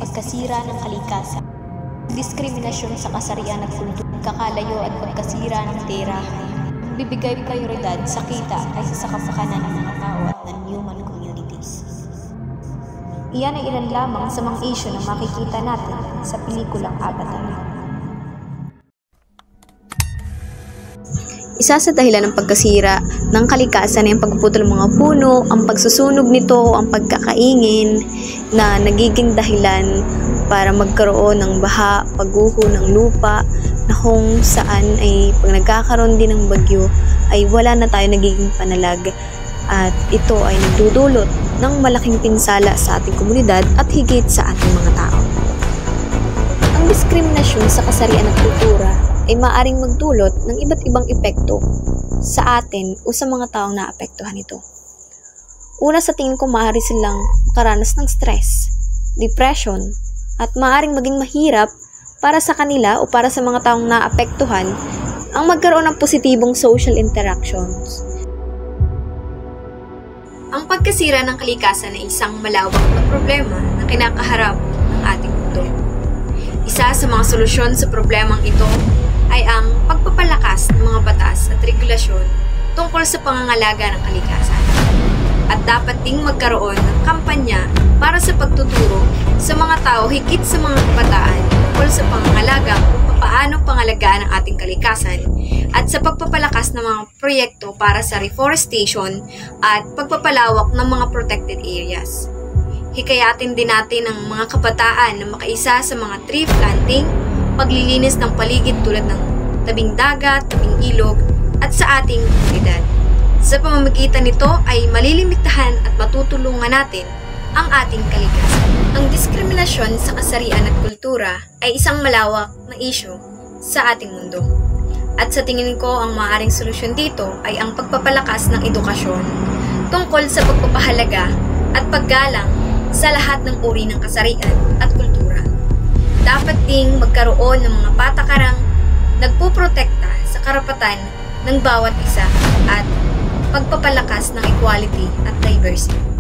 pagkasira ng kalikasan, diskriminasyon sa kasarian at kultura, kakalayo at pagkasira ng tirahan, bibigay prioridad sa kita kaysa sa kapakanan ng mga tao at ng human communities. Iyan ay ilan lamang sa mga isyu na makikita natin sa pelikulang Avatar. Isa sa dahilan ng pagkasira ng kalikasan ay ang pagpuputol ng mga puno, ang pagsusunog nito, ang pagkakaingin na nagiging dahilan para magkaroon ng baha, pagguho ng lupa, na kung saan ay pag nagkakaroon din ng bagyo ay wala na tayo nagiging panalag at ito ay nagdudulot ng malaking pinsala sa ating komunidad at higit sa ating mga tao. Ang diskriminasyon sa kasarian at kultura ay maaaring magdulot ng iba't ibang epekto sa atin o sa mga taong naapektuhan nito. Una, sa tingin ko maaari silang makaranas ng stress, depression, at maaaring maging mahirap para sa kanila o para sa mga taong naapektuhan ang magkaroon ng positibong social interactions. Ang pagkasira ng kalikasan ay isang malawak na problema na kinakaharap ng ating mundo. Isa sa mga solusyon sa problemang ito ay ang pagpapalakas ng mga batas at regulasyon tungkol sa pangangalaga ng kalikasan. At dapat ding magkaroon ng kampanya para sa pagtuturo sa mga tao higit sa mga kabataan tungkol sa pangangalaga kung paano pangalagaan ang ating kalikasan at sa pagpapalakas ng mga proyekto para sa reforestation at pagpapalawak ng mga protected areas. Hikayatin din natin ang mga kabataan na makaisa sa mga tree planting, paglilinis ng paligid tulad ng tabing dagat, tabing ilog, at sa ating komunidad. Sa pamamagitan nito ay malilimitahan at matutulungan natin ang ating kalikasan. Ang diskriminasyon sa kasarian at kultura ay isang malawak na isyu sa ating mundo. At sa tingin ko, ang maaaring solusyon dito ay ang pagpapalakas ng edukasyon tungkol sa pagpapahalaga at paggalang sa lahat ng uri ng kasarian at kultura. Dapat ding magkaroon ng mga patakarang nagpuprotekta sa karapatan ng bawat isa at pagpapalakas ng equality at diversity.